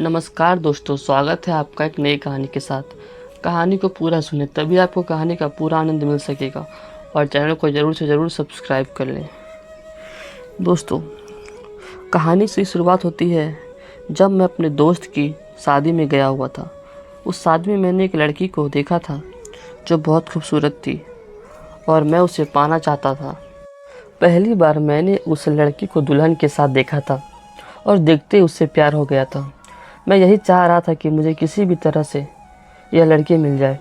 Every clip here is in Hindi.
नमस्कार दोस्तों, स्वागत है आपका एक नई कहानी के साथ। कहानी को पूरा सुनें, तभी आपको कहानी का पूरा आनंद मिल सकेगा। और चैनल को ज़रूर से ज़रूर सब्सक्राइब कर लें। दोस्तों, कहानी से शुरुआत होती है जब मैं अपने दोस्त की शादी में गया हुआ था। उस शादी में मैंने एक लड़की को देखा था जो बहुत खूबसूरत थी और मैं उसे पाना चाहता था। पहली बार मैंने उस लड़की को दुल्हन के साथ देखा था और देखते ही उससे प्यार हो गया था। मैं यही चाह रहा था कि मुझे किसी भी तरह से यह लड़की मिल जाए।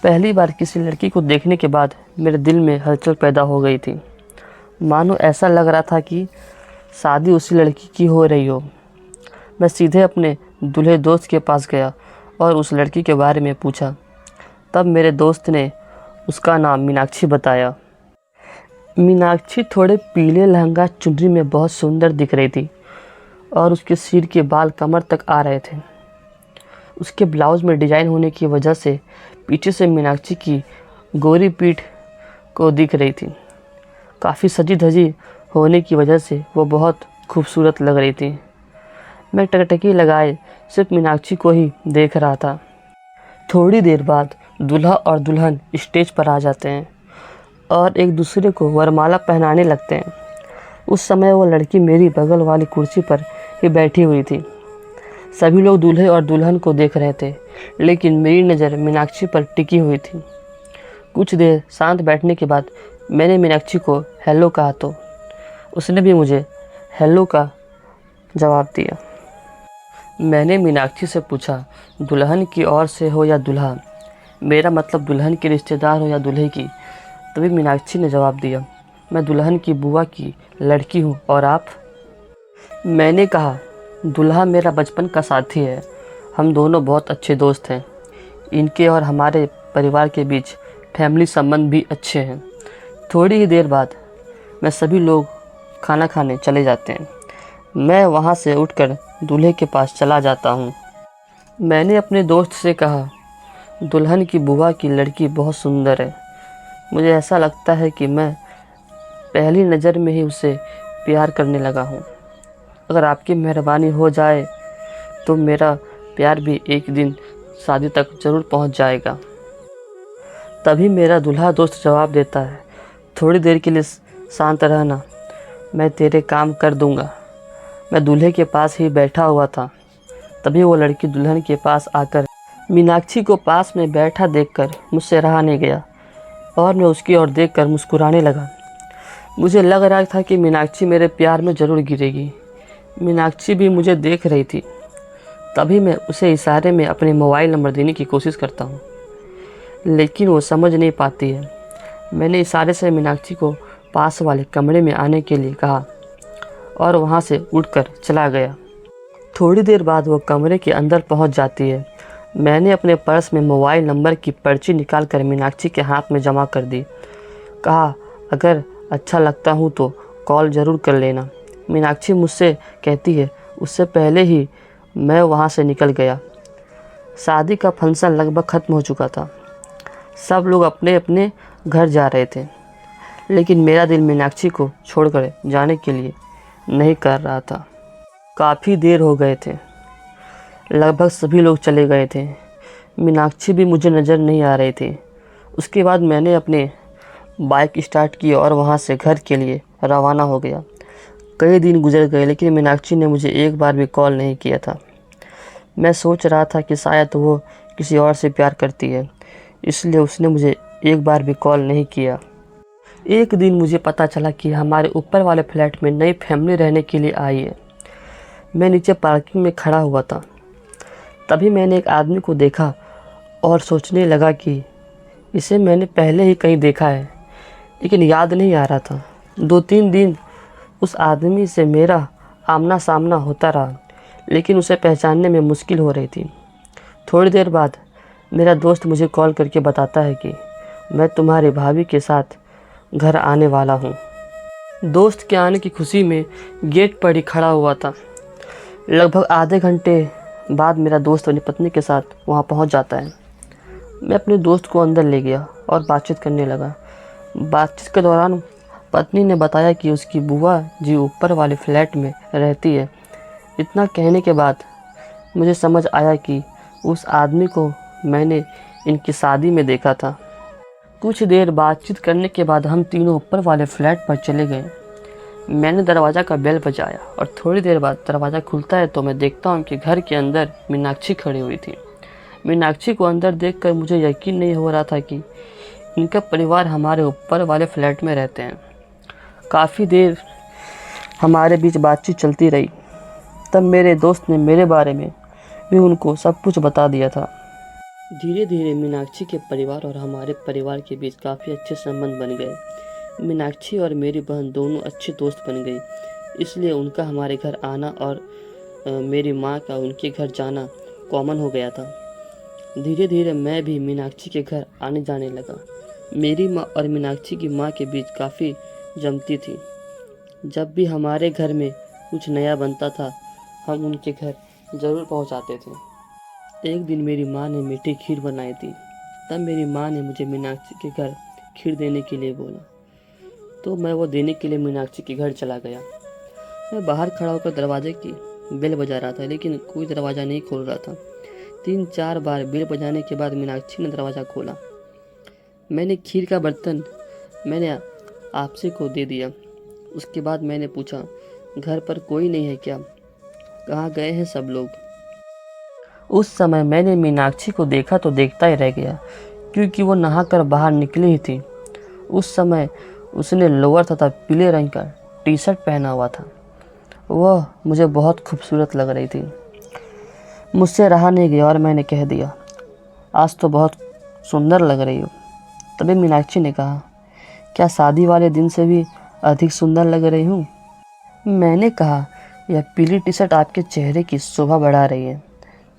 पहली बार किसी लड़की को देखने के बाद मेरे दिल में हलचल पैदा हो गई थी। मानो ऐसा लग रहा था कि शादी उसी लड़की की हो रही हो। मैं सीधे अपने दूल्हे दोस्त के पास गया और उस लड़की के बारे में पूछा। तब मेरे दोस्त ने उसका नाम मीनाक्षी बताया। मीनाक्षी थोड़े पीले लहंगा चुनरी में बहुत सुंदर दिख रही थी और उसके सिर के बाल कमर तक आ रहे थे। उसके ब्लाउज़ में डिज़ाइन होने की वजह से पीछे से मीनाक्षी की गोरी पीठ को दिख रही थी। काफ़ी सजी धजी होने की वजह से वो बहुत खूबसूरत लग रही थी। मैं टकटकी लगाए सिर्फ मीनाक्षी को ही देख रहा था। थोड़ी देर बाद दूल्हा और दुल्हन स्टेज पर आ जाते हैं और एक दूसरे को वरमाला पहनाने लगते हैं। उस समय वो लड़की मेरी बगल वाली कुर्सी पर ही बैठी हुई थी। सभी लोग दूल्हे और दुल्हन को देख रहे थे, लेकिन मेरी नज़र मीनाक्षी पर टिकी हुई थी। कुछ देर शांत बैठने के बाद मैंने मीनाक्षी को हेलो कहा तो उसने भी मुझे हेलो का जवाब दिया। मैंने मीनाक्षी से पूछा, दुल्हन की ओर से हो या दूल्हा? मेरा मतलब दुल्हन के रिश्तेदार हो या दूल्हे की? तभी मीनाक्षी ने जवाब दिया, मैं दुल्हन की बुआ की लड़की हूँ। और आप? मैंने कहा, दूल्हा मेरा बचपन का साथी है। हम दोनों बहुत अच्छे दोस्त हैं। इनके और हमारे परिवार के बीच फैमिली संबंध भी अच्छे हैं। थोड़ी ही देर बाद मैं सभी लोग खाना खाने चले जाते हैं। मैं वहाँ से उठकर दूल्हे के पास चला जाता हूँ। मैंने अपने दोस्त से कहा, दुल्हन की बुआ की लड़की बहुत सुंदर है। मुझे ऐसा लगता है कि मैं पहली नज़र में ही उसे प्यार करने लगा हूँ। अगर आपकी मेहरबानी हो जाए तो मेरा प्यार भी एक दिन शादी तक ज़रूर पहुँच जाएगा। तभी मेरा दूल्हा दोस्त जवाब देता है, थोड़ी देर के लिए शांत रहना, मैं तेरे काम कर दूँगा। मैं दूल्हे के पास ही बैठा हुआ था। तभी वो लड़की दुल्हन के पास आकर मीनाक्षी को पास में बैठा देखकर मुझसे रहा नहीं गया और मैं उसकी ओर देखकर मुस्कुराने लगा। मुझे लग रहा था कि मीनाक्षी मेरे प्यार में ज़रूर गिरेगी। मीनाक्षी भी मुझे देख रही थी। तभी मैं उसे इशारे में अपने मोबाइल नंबर देने की कोशिश करता हूँ, लेकिन वो समझ नहीं पाती है। मैंने इशारे से मीनाक्षी को पास वाले कमरे में आने के लिए कहा और वहाँ से उठकर चला गया। थोड़ी देर बाद वो कमरे के अंदर पहुँच जाती है। मैंने अपने पर्स में मोबाइल नंबर की पर्ची निकाल कर मीनाक्षी के हाथ में जमा कर दी। कहा, अगर अच्छा लगता हूँ तो कॉल ज़रूर कर लेना। मीनाक्षी मुझसे कहती है। उससे पहले ही मैं वहाँ से निकल गया। शादी का फंक्शन लगभग ख़त्म हो चुका था। सब लोग अपने अपने घर जा रहे थे, लेकिन मेरा दिल मीनाक्षी को छोड़कर जाने के लिए नहीं कर रहा था। काफ़ी देर हो गए थे। लगभग सभी लोग चले गए थे। मीनाक्षी भी मुझे नज़र नहीं आ रही थी। उसके बाद मैंने अपने बाइक स्टार्ट की और वहाँ से घर के लिए रवाना हो गया। कई दिन गुजर गए, लेकिन मीनाक्षी ने मुझे एक बार भी कॉल नहीं किया था। मैं सोच रहा था कि शायद वो किसी और से प्यार करती है, इसलिए उसने मुझे एक बार भी कॉल नहीं किया। एक दिन मुझे पता चला कि हमारे ऊपर वाले फ्लैट में नई फैमिली रहने के लिए आई है। मैं नीचे पार्किंग में खड़ा हुआ था। तभी मैंने एक आदमी को देखा और सोचने लगा कि इसे मैंने पहले ही कहीं देखा है, लेकिन याद नहीं आ रहा था। 2-3 दिन उस आदमी से मेरा आमना सामना होता रहा, लेकिन उसे पहचानने में मुश्किल हो रही थी। थोड़ी देर बाद मेरा दोस्त मुझे कॉल करके बताता है कि मैं तुम्हारी भाभी के साथ घर आने वाला हूँ। दोस्त के आने की खुशी में गेट पर ही खड़ा हुआ था। लगभग आधे घंटे बाद मेरा दोस्त अपनी पत्नी के साथ वहाँ पहुँच जाता है। मैं अपने दोस्त को अंदर ले गया और बातचीत करने लगा। बातचीत के दौरान पत्नी ने बताया कि उसकी बुआ जी ऊपर वाले फ्लैट में रहती है। इतना कहने के बाद मुझे समझ आया कि उस आदमी को मैंने इनकी शादी में देखा था। कुछ देर बातचीत करने के बाद हम तीनों ऊपर वाले फ्लैट पर चले गए। मैंने दरवाज़ा का बेल बजाया और थोड़ी देर बाद दरवाज़ा खुलता है तो मैं देखता हूँ कि घर के अंदर मीनाक्षी खड़ी हुई थी। मीनाक्षी को अंदर देखकर मुझे यकीन नहीं हो रहा था कि इनका परिवार हमारे ऊपर वाले फ्लैट में रहते हैं। काफ़ी देर हमारे बीच बातचीत चलती रही। तब मेरे दोस्त ने मेरे बारे में भी उनको सब कुछ बता दिया था। धीरे धीरे मीनाक्षी के परिवार और हमारे परिवार के बीच काफ़ी अच्छे संबंध बन गए। मीनाक्षी और मेरी बहन दोनों अच्छी दोस्त बन गई, इसलिए उनका हमारे घर आना और मेरी माँ का उनके घर जाना कॉमन हो गया था। धीरे धीरे मैं भी मीनाक्षी के घर आने जाने लगा। मेरी माँ और मीनाक्षी की माँ के बीच काफ़ी जमती थी। जब भी हमारे घर में कुछ नया बनता था हम उनके घर ज़रूर पहुँच आते थे। एक दिन मेरी माँ ने मीठी खीर बनाई थी। तब मेरी माँ ने मुझे मीनाक्षी के घर खीर देने के लिए बोला, तो मैं वो देने के लिए मीनाक्षी के घर चला गया। मैं बाहर खड़ा होकर दरवाजे की बेल बजा रहा था, लेकिन कोई दरवाज़ा नहीं खोल रहा था। 3-4 बार बेल बजाने के बाद मीनाक्षी ने दरवाज़ा खोला। मैंने खीर का बर्तन मैंने आपसे को दे दिया। उसके बाद मैंने पूछा, घर पर कोई नहीं है क्या? कहाँ गए हैं सब लोग? उस समय मैंने मीनाक्षी को देखा तो देखता ही रह गया, क्योंकि वो नहाकर बाहर निकली ही थी। उस समय उसने लोअर तथा पीले रंग का टी शर्ट पहना हुआ था। वह मुझे बहुत खूबसूरत लग रही थी। मुझसे रहा नहीं गया और मैंने कह दिया, आज तो बहुत सुंदर लग रही हो। तभी मीनाक्षी ने कहा, क्या शादी वाले दिन से भी अधिक सुंदर लग रही हूँ? मैंने कहा, यह पीली टी शर्ट आपके चेहरे की शोभा बढ़ा रही है।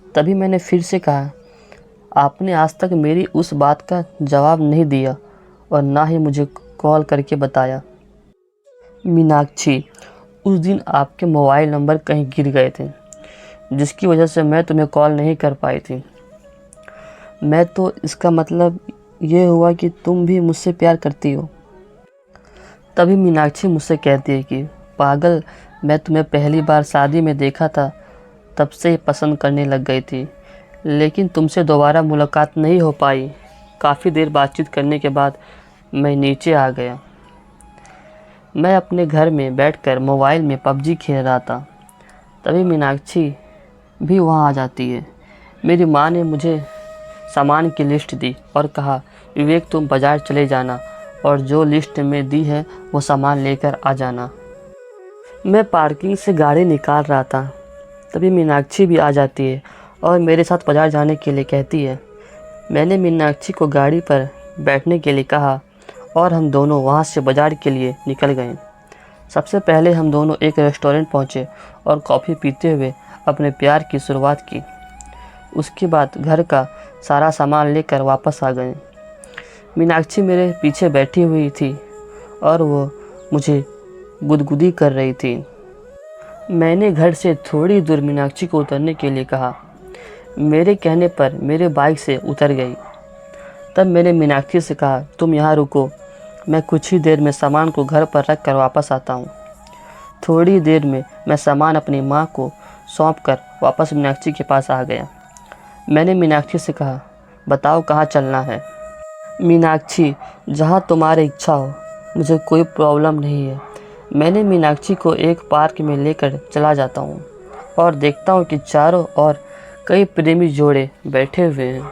तभी मैंने फिर से कहा, आपने आज तक मेरी उस बात का जवाब नहीं दिया और ना ही मुझे कॉल करके बताया। मीनाक्षी, उस दिन आपके मोबाइल नंबर कहीं गिर गए थे, जिसकी वजह से मैं तुम्हें कॉल नहीं कर पाई थी। मैं तो इसका मतलब ये हुआ कि तुम भी मुझसे प्यार करती हो। तभी मीनाक्षी मुझसे कहती है कि पागल, मैं तुम्हें पहली बार शादी में देखा था, तब से ही पसंद करने लग गई थी, लेकिन तुमसे दोबारा मुलाकात नहीं हो पाई। काफ़ी देर बातचीत करने के बाद मैं नीचे आ गया। मैं अपने घर में बैठकर मोबाइल में पबजी खेल रहा था। तभी मीनाक्षी भी वहाँ आ जाती है। मेरी माँ ने मुझे सामान की लिस्ट दी और कहा, विवेक तुम बाज़ार चले जाना और जो लिस्ट में दी है वो सामान लेकर आ जाना। मैं पार्किंग से गाड़ी निकाल रहा था। तभी मीनाक्षी भी आ जाती है और मेरे साथ बाज़ार जाने के लिए कहती है। मैंने मीनाक्षी को गाड़ी पर बैठने के लिए कहा और हम दोनों वहाँ से बाज़ार के लिए निकल गए। सबसे पहले हम दोनों एक रेस्टोरेंट पहुँचे और कॉफ़ी पीते हुए अपने प्यार की शुरुआत की। उसके बाद घर का सारा सामान लेकर वापस आ गए। मीनाक्षी मेरे पीछे बैठी हुई थी और वो मुझे गुदगुदी कर रही थी। मैंने घर से थोड़ी दूर मीनाक्षी को उतरने के लिए कहा। मेरे कहने पर मेरे बाइक से उतर गई। तब मैंने मीनाक्षी से कहा, तुम यहाँ रुको, मैं कुछ ही देर में सामान को घर पर रख कर वापस आता हूँ। थोड़ी देर में मैं सामान अपनी माँ को सौंप कर वापस मीनाक्षी के पास आ गया। मैंने मीनाक्षी से कहा, बताओ कहाँ चलना है? मीनाक्षी, जहाँ तुम्हारी इच्छा हो, मुझे कोई प्रॉब्लम नहीं है। मैंने मीनाक्षी को एक पार्क में लेकर चला जाता हूँ और देखता हूँ कि चारों ओर कई प्रेमी जोड़े बैठे हुए हैं।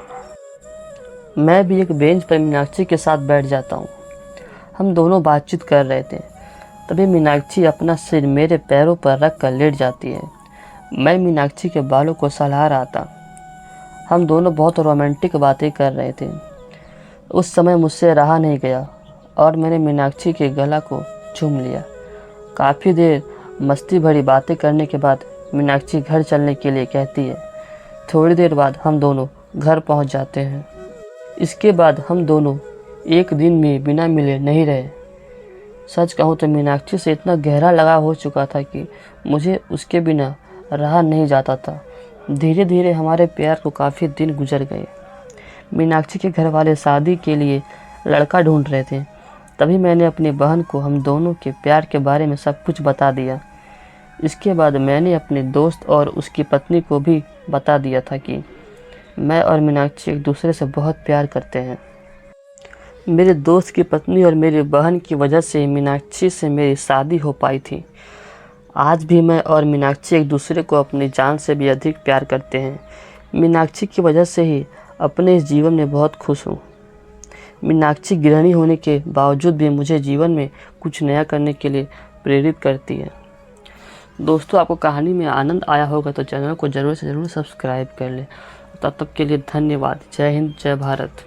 मैं भी एक बेंच पर मीनाक्षी के साथ बैठ जाता हूँ। हम दोनों बातचीत कर रहे थे। तभी मीनाक्षी अपना सिर मेरे पैरों पर रख कर लेट जाती है। मैं मीनाक्षी के बालों को सहला रहा था। हम दोनों बहुत रोमांटिक बातें कर रहे थे। उस समय मुझसे रहा नहीं गया और मैंने मीनाक्षी के गला को चूम लिया। काफ़ी देर मस्ती भरी बातें करने के बाद मीनाक्षी घर चलने के लिए कहती है। थोड़ी देर बाद हम दोनों घर पहुंच जाते हैं। इसके बाद हम दोनों एक दिन में बिना मिले नहीं रहे। सच कहूँ तो मीनाक्षी से इतना गहरा लगाव हो चुका था कि मुझे उसके बिना रहा नहीं जाता था। धीरे धीरे हमारे प्यार को काफ़ी दिन गुजर गए। मीनाक्षी के घर वाले शादी के लिए लड़का ढूंढ रहे थे। तभी मैंने अपनी बहन को हम दोनों के प्यार के बारे में सब कुछ बता दिया। इसके बाद मैंने अपने दोस्त और उसकी पत्नी को भी बता दिया था कि मैं और मीनाक्षी एक दूसरे से बहुत प्यार करते हैं। मेरे दोस्त की पत्नी और मेरी बहन की वजह से मीनाक्षी से मेरी शादी हो पाई थी। आज भी मैं और मीनाक्षी एक दूसरे को अपनी जान से भी अधिक प्यार करते हैं। मीनाक्षी की वजह से ही अपने इस जीवन में बहुत खुश हूँ। मीनाक्षी गृहिणी होने के बावजूद भी मुझे जीवन में कुछ नया करने के लिए प्रेरित करती है। दोस्तों, आपको कहानी में आनंद आया होगा तो चैनल को ज़रूर से ज़रूर सब्सक्राइब कर लें। तब तक के लिए धन्यवाद। जय हिंद, जय भारत।